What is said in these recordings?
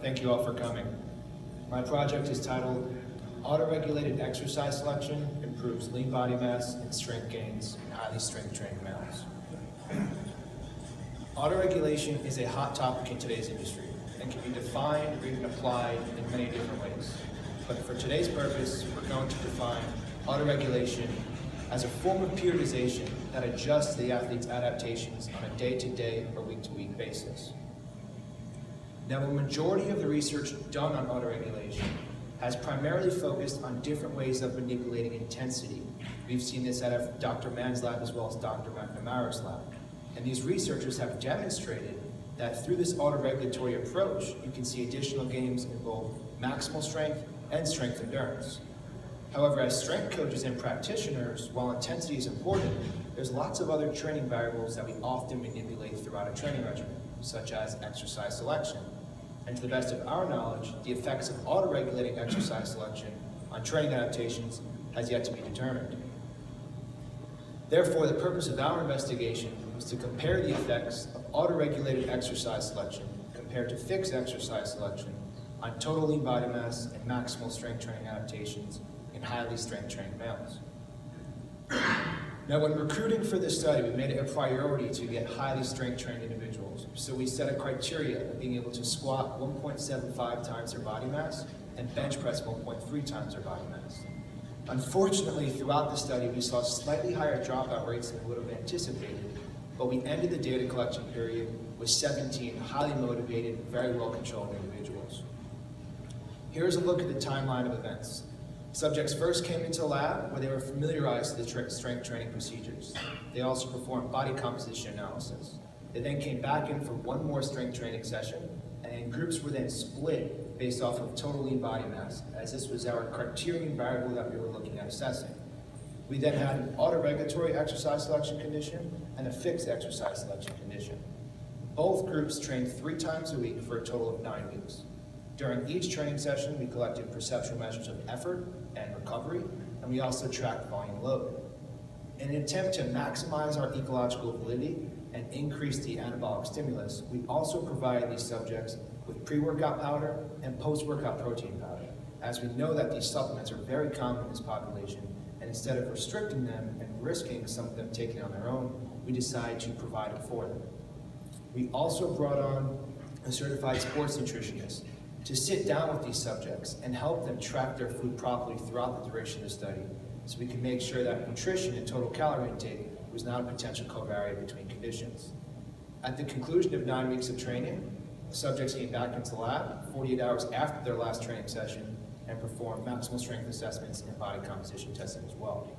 Thank you all for coming. My project is titled Autoregulated Exercise Selection Improves Lean Body Mass and Strength Gains in Highly Strength-Trained Males. Autoregulation is a hot topic in today's industry and can be defined or even applied in many different ways. But for today's purpose, we're going to define autoregulation as a form of periodization that adjusts the athlete's adaptations on a day-to-day or week-to-week basis. Now, the majority of the research done on autoregulation has primarily focused on different ways of manipulating intensity. We've seen this at Dr. Mann's lab as well as Dr. McNamara's lab. And these researchers have demonstrated that through this autoregulatory approach, you can see additional gains in both maximal strength and strength endurance. However, as strength coaches and practitioners, while intensity is important, there's lots of other training variables that we often manipulate throughout a training regimen, such as exercise selection. And to the best of our knowledge, the effects of autoregulating exercise selection on training adaptations has yet to be determined. Therefore, the purpose of our investigation was to compare the effects of autoregulated exercise selection compared to fixed exercise selection on total lean body mass and maximal strength training adaptations in highly strength-trained males. Now, when recruiting for this study, we made it a priority to get highly strength-trained individuals. So we set a criteria of being able to squat 1.75 times their body mass and bench press 1.3 times their body mass. Unfortunately, throughout the study, we saw slightly higher dropout rates than we would have anticipated, but we ended the data collection period with 17 highly motivated, very well-controlled individuals. Here's a look at the timeline of events. Subjects first came into the lab where they were familiarized with the strength training procedures. They also performed body composition analysis. They then came back in for one more strength training session, and groups were then split based off of total lean body mass, as this was our criterion variable that we were looking at assessing. We then had an autoregulatory exercise selection condition and a fixed exercise selection condition. Both groups trained 3 times a week for a total of 9 weeks. During each training session, we collected perceptual measures of effort and recovery, and we also tracked volume load. In an attempt to maximize our ecological validity and increase the anabolic stimulus, we also provided these subjects with pre-workout powder and post-workout protein powder, as we know that these supplements are very common in this population, and instead of restricting them and risking some of them taking on their own, we decided to provide it for them. We also brought on a certified sports nutritionist to sit down with these subjects and help them track their food properly throughout the duration of the study, so we can make sure that nutrition and total calorie intake was not a potential covariate between conditions. At the conclusion of 9 weeks of training, the subjects came back into the lab 48 hours after their last training session and performed maximal strength assessments and body composition testing as well.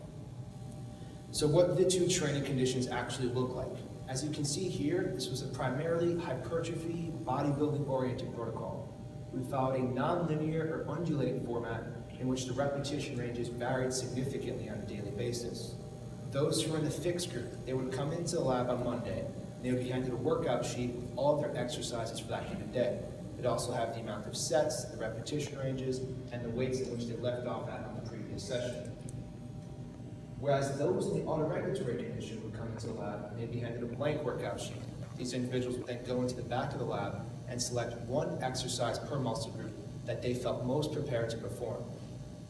So what did the 2 training conditions actually look like? As you can see here, this was a primarily hypertrophy, bodybuilding-oriented protocol. We followed a non-linear or undulating format in which the repetition ranges varied significantly on a daily basis. Those who were in the fixed group, they would come into the lab on Monday, and they would be handed a workout sheet with all of their exercises for that given day. It also have the amount of sets, the repetition ranges, and the weights in which they left off at on the previous session. Whereas those in the autoregulatory condition would come into the lab and they'd be handed a blank workout sheet. These individuals would then go into the back of the lab and select one exercise per muscle group that they felt most prepared to perform.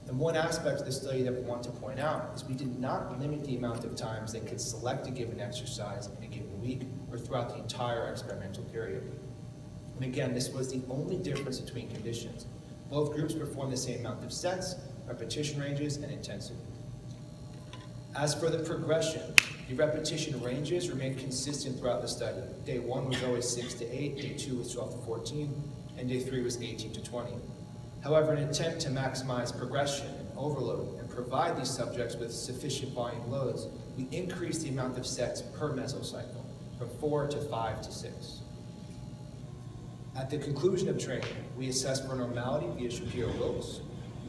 And one aspect of the study that we want to point out is we did not limit the amount of times they could select a given exercise in a given week or throughout the entire experimental period. And again, this was the only difference between conditions. Both groups performed the same amount of sets, repetition ranges, and intensity. As for the progression, the repetition ranges remained consistent throughout the study. Day 1 was always 6 to 8, day 2 was 12 to 14, and day 3 was 18 to 20. However, in an attempt to maximize progression and overload and provide these subjects with sufficient volume loads, we increased the amount of sets per mesocycle from 4 to 5 to 6. At the conclusion of training, we assessed for normality via Shapiro-Wilks.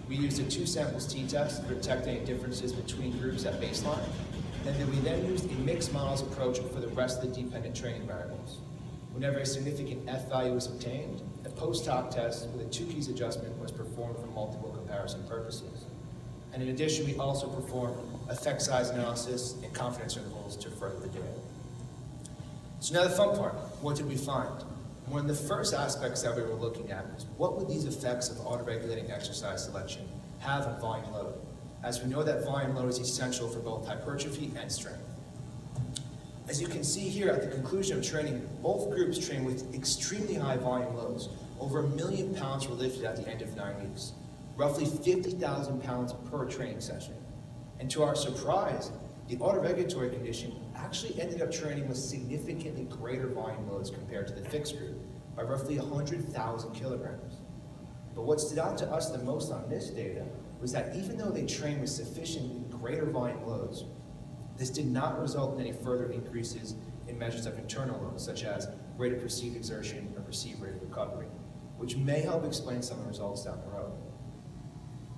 We used a 2 samples t-test to detect any differences between groups at baseline, and then we used a mixed models approach for the rest of the dependent training variables. Whenever a significant F value was obtained, a post-hoc test with a 2 keys adjustment was performed for multiple comparison purposes. And in addition, we also performed effect size analysis and confidence intervals to further the data. So now the fun part, what did we find? One of the first aspects that we were looking at was what would these effects of auto-regulating exercise selection have on volume load, as we know that volume load is essential for both hypertrophy and strength. As you can see here, at the conclusion of training, both groups trained with extremely high volume loads. Over 1 million pounds were lifted at the end of 9 weeks, roughly 50,000 pounds per training session. And to our surprise, the autoregulatory condition actually ended up training with significantly greater volume loads compared to the fixed group, by roughly 100,000 kilograms. But what stood out to us the most on this data was that even though they trained with sufficiently greater volume loads, this did not result in any further increases in measures of internal load, such as rate of perceived exertion or perceived rate of recovery, which may help explain some of the results down the road.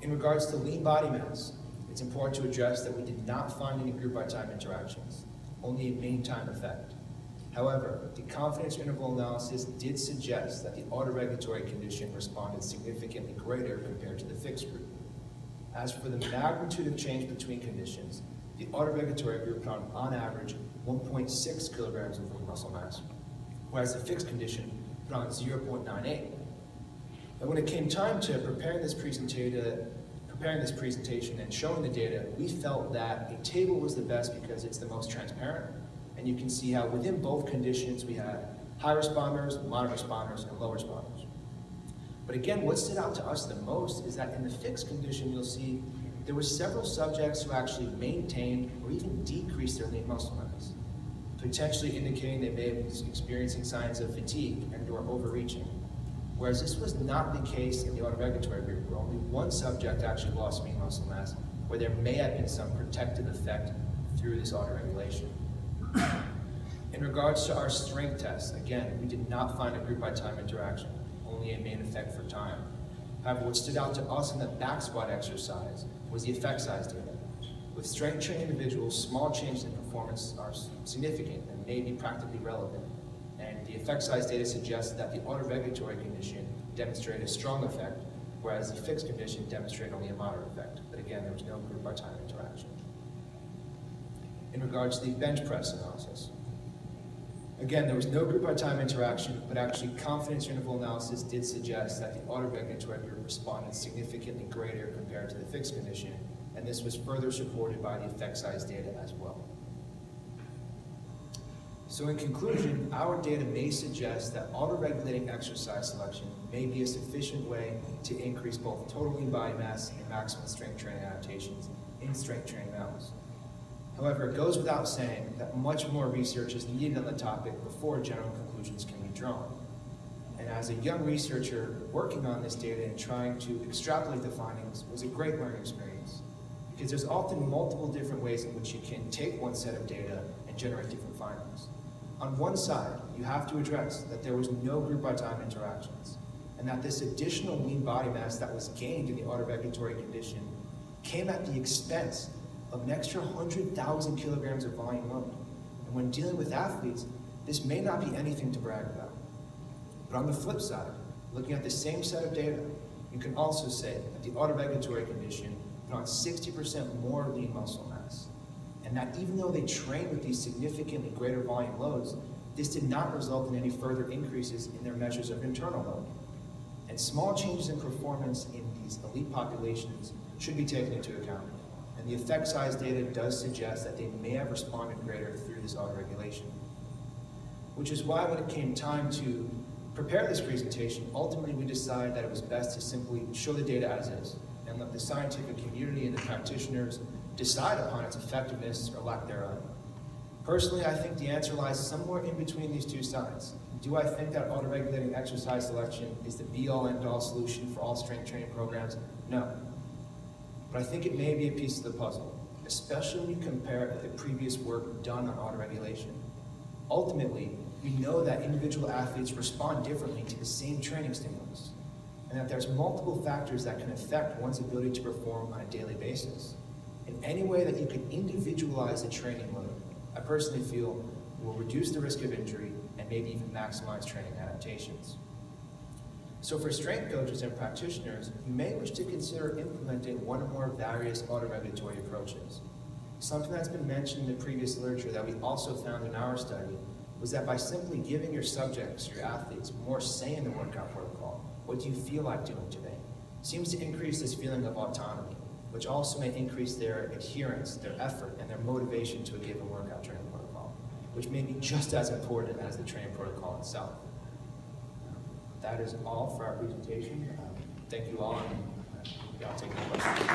In regards to lean body mass, it's important to address that we did not find any group by time interactions, only a mean time effect. However, the confidence interval analysis did suggest that the autoregulatory condition responded significantly greater compared to the fixed group. As for the magnitude of change between conditions, the autoregulatory group found on average 1.6 kilograms of lean muscle mass, whereas the fixed condition found 0.98. And when it came time to preparing this presentation and showing the data, we felt that a table was the best because it's the most transparent. And you can see how within both conditions we had high responders, moderate responders, and low responders. But again, what stood out to us the most is that in the fixed condition, you'll see there were several subjects who actually maintained or even decreased their lean muscle mass, potentially indicating they may have been experiencing signs of fatigue and or overreaching. Whereas this was not the case in the autoregulatory group, where only one subject actually lost lean muscle mass, where there may have been some protective effect through this autoregulation. In regards to our strength test, again, we did not find a group by time interaction, only a main effect for time. However, what stood out to us in the back squat exercise was the effect size data. With strength trained individuals, small changes in performance are significant and may be practically relevant. And the effect size data suggests that the autoregulatory condition demonstrated a strong effect, whereas the fixed condition demonstrated only a moderate effect. But again, there was no group by time interaction. In regards to the bench press analysis, again, there was no group by time interaction, but actually confidence interval analysis did suggest that the autoregulatory group responded significantly greater compared to the fixed condition, and this was further supported by the effect size data as well. So in conclusion, our data may suggest that autoregulating exercise selection may be a sufficient way to increase both total lean body mass and maximal strength training adaptations in strength training mouse. However, it goes without saying that much more research is needed on the topic before general conclusions can be drawn. And as a young researcher, working on this data and trying to extrapolate the findings was a great learning experience, because there's often multiple different ways in which you can take one set of data and generate different findings. On one side, you have to address that there was no group by time interactions, and that this additional lean body mass that was gained in the autoregulatory condition came at the expense of an extra 100,000 kilograms of volume load. And when dealing with athletes, this may not be anything to brag about. But on the flip side, looking at the same set of data, you can also say that the autoregulatory condition put on 60% more lean muscle mass. And that even though they trained with these significantly greater volume loads, this did not result in any further increases in their measures of internal load. And small changes in performance in these elite populations should be taken into account. And the effect size data does suggest that they may have responded greater through this autoregulation. Which is why when it came time to prepare this presentation, ultimately we decided that it was best to simply show the data as is and let the scientific community and the practitioners decide upon its effectiveness or lack thereof. Personally, I think the answer lies somewhere in between these two sides. Do I think that autoregulating exercise selection is the be-all, end-all solution for all strength training programs? No. But I think it may be a piece of the puzzle, especially when you compare it with the previous work done on autoregulation. Ultimately, we know that individual athletes respond differently to the same training stimulus, and that there's multiple factors that can affect one's ability to perform on a daily basis. In any way that you can individualize the training load, I personally feel will reduce the risk of injury and maybe even maximize training adaptations. So for strength coaches and practitioners, you may wish to consider implementing one or more various autoregulatory approaches. Something that's been mentioned in the previous literature that we also found in our study was that by simply giving your subjects, your athletes, more say in the workout protocol, what do you feel like doing today, seems to increase this feeling of autonomy, which also may increase their adherence, their effort, and their motivation to a given workout training protocol, which may be just as important as the training protocol itself. That is all for our presentation. Thank you all, and I'll take your questions.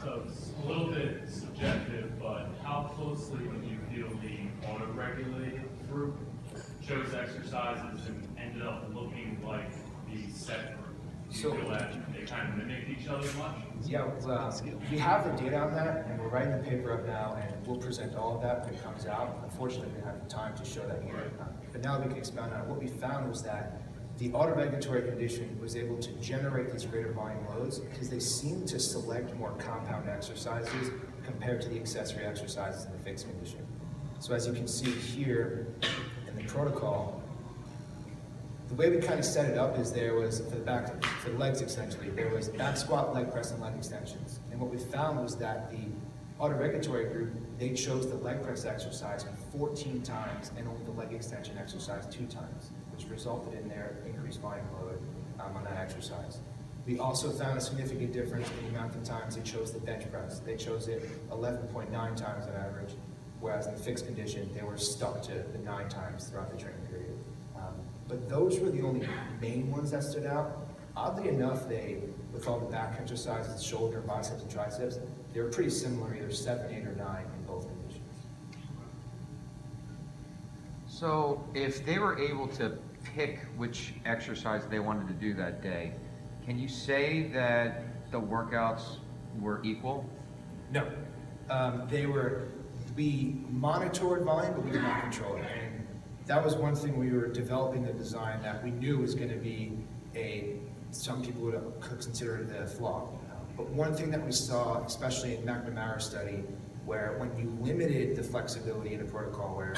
So it's a little bit subjective, but how closely do you feel the auto-regulated group chose exercises and ended up looking like the set group? Do you feel that they kind of mimicked each other much? Yeah, we have the data on that, and we're writing the paper up now, and we'll present all of that when it comes out. Unfortunately, we didn't have time to show that here, but now we can expound on it. What we found was that the autoregulatory condition was able to generate these greater volume loads because they seemed to select more compound exercises compared to the accessory exercises in the fixed condition. So as you can see here in the protocol, the way we kind of set it up is there was, for the legs essentially, there was back squat, leg press, and leg extensions. And what we found was that the autoregulatory group, they chose the leg press exercise 14 times and only the leg extension exercise 2 times, which resulted in their increased volume load on that exercise. We also found a significant difference in the amount of times they chose the bench press. They chose it 11.9 times on average, whereas in the fixed condition, they were stuck to the 9 times throughout the training period. But those were the only main ones that stood out. Oddly enough, with all the back exercises, shoulder, biceps, and triceps, they were pretty similar, either 7, 8, or 9 in both conditions. So if they were able to pick which exercise they wanted to do that day, can you say that the workouts were equal? No. We monitored volume, but we did not control it. And that was one thing we were developing the design that we knew was going to be some people would consider it a flaw. But one thing that we saw, especially in McNamara's study, where when you limited the flexibility in a protocol, where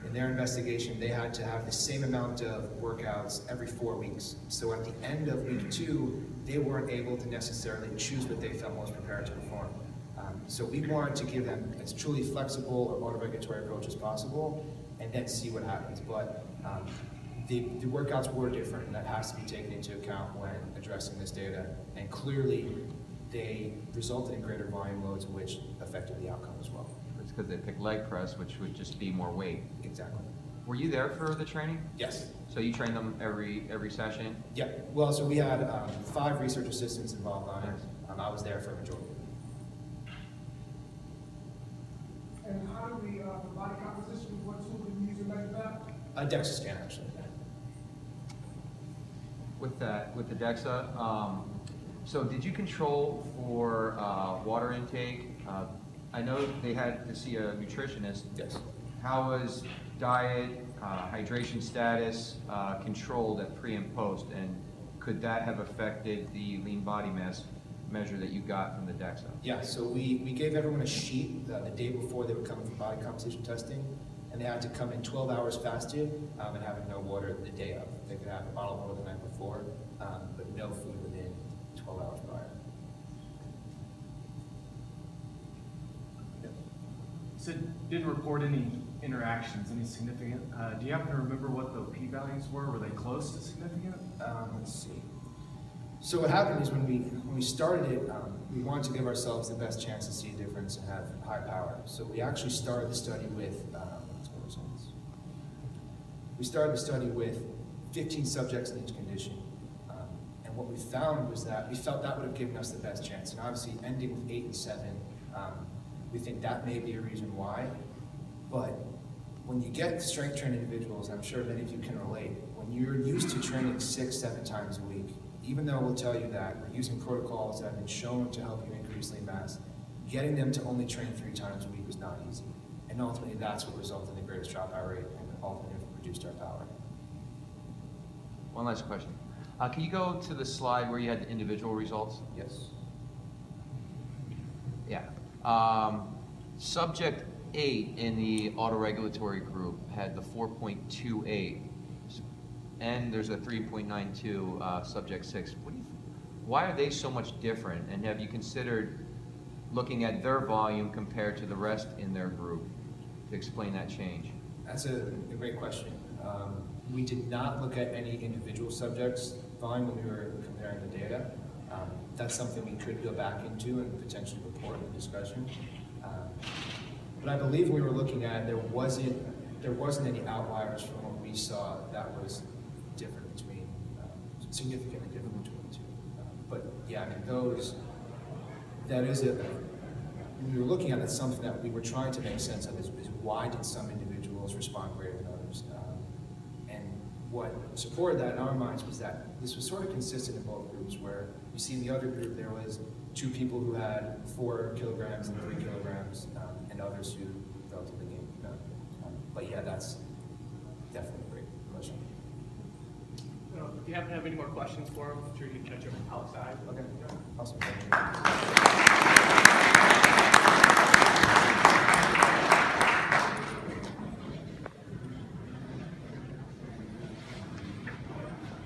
in their investigation they had to have the same amount of workouts every 4 weeks. So at the end of week 2, they weren't able to necessarily choose what they felt most prepared to perform. So we wanted to give them as truly flexible or auto-regulatory approach as possible, and then see what happens. But the workouts were different, and that has to be taken into account when addressing this data. And clearly, they resulted in greater volume loads, which affected the outcome as well. It's because they picked leg press, which would just be more weight. Exactly. Were you there for the training? Yes. So you trained them every session? Yeah. Well, so we had 5 research assistants involved on it. I was there for a majority. And how do we, the body composition, what tool do we use to measure that? A DEXA scan, actually. With the DEXA, so did you control for water intake? I know they had to see a nutritionist. Yes. How was diet, hydration status controlled at pre and post, and could that have affected the lean body mass measure that you got from the DEXA? Yeah, so we gave everyone a sheet the day before they would come for body composition testing, and they had to come in 12 hours fasted and having no water the day of. They could have a bottle of water the night before, but no food within 12 hours prior. So didn't report any interactions, any significant. Do you happen to remember what the p-values were? Were they close to significant? Let's see. So what happened is when we started it, we wanted to give ourselves the best chance to see a difference and have high power. So we actually started the study with, we started the study with 15 subjects in each condition. And what we found was that we felt that would have given us the best chance. And obviously ending with 8 and 7, we think that may be a reason why. But when you get strength trained individuals, I'm sure many of you can relate, when you're used to training 6, 7 times a week, even though we'll tell you that we're using protocols that have been shown to help you increase lean mass, getting them to only train 3 times a week was not easy. And ultimately, that's what resulted in the greatest dropout rate and ultimately reduced our power. One last question. Can you go to the slide where you had the individual results? Yes. Yeah. Subject 8 in the autoregulatory group had the 4.28, and there's a 3.92 subject 6. why are they so much different? And have you considered looking at their volume compared to the rest in their group to explain that change? That's a great question. We did not look at any individual subjects volume when we were comparing the data. That's something we could go back into and potentially report in the discussion. But I believe we were looking at, there wasn't any outliers from what we saw that was different between, significantly different between the two. But yeah, I mean, when we were looking at it, that's something that we were trying to make sense of is why did some individuals respond greater than others? And what supported that in our minds was that this was sort of consistent in both groups, where you see in the other group there was 2 people who had 4 kilograms and 3 kilograms, and others who relatively gained none. But yeah, that's definitely a great question. If you happen to have any more questions for him, I'm sure you can catch him outside. Okay, awesome. Thank you.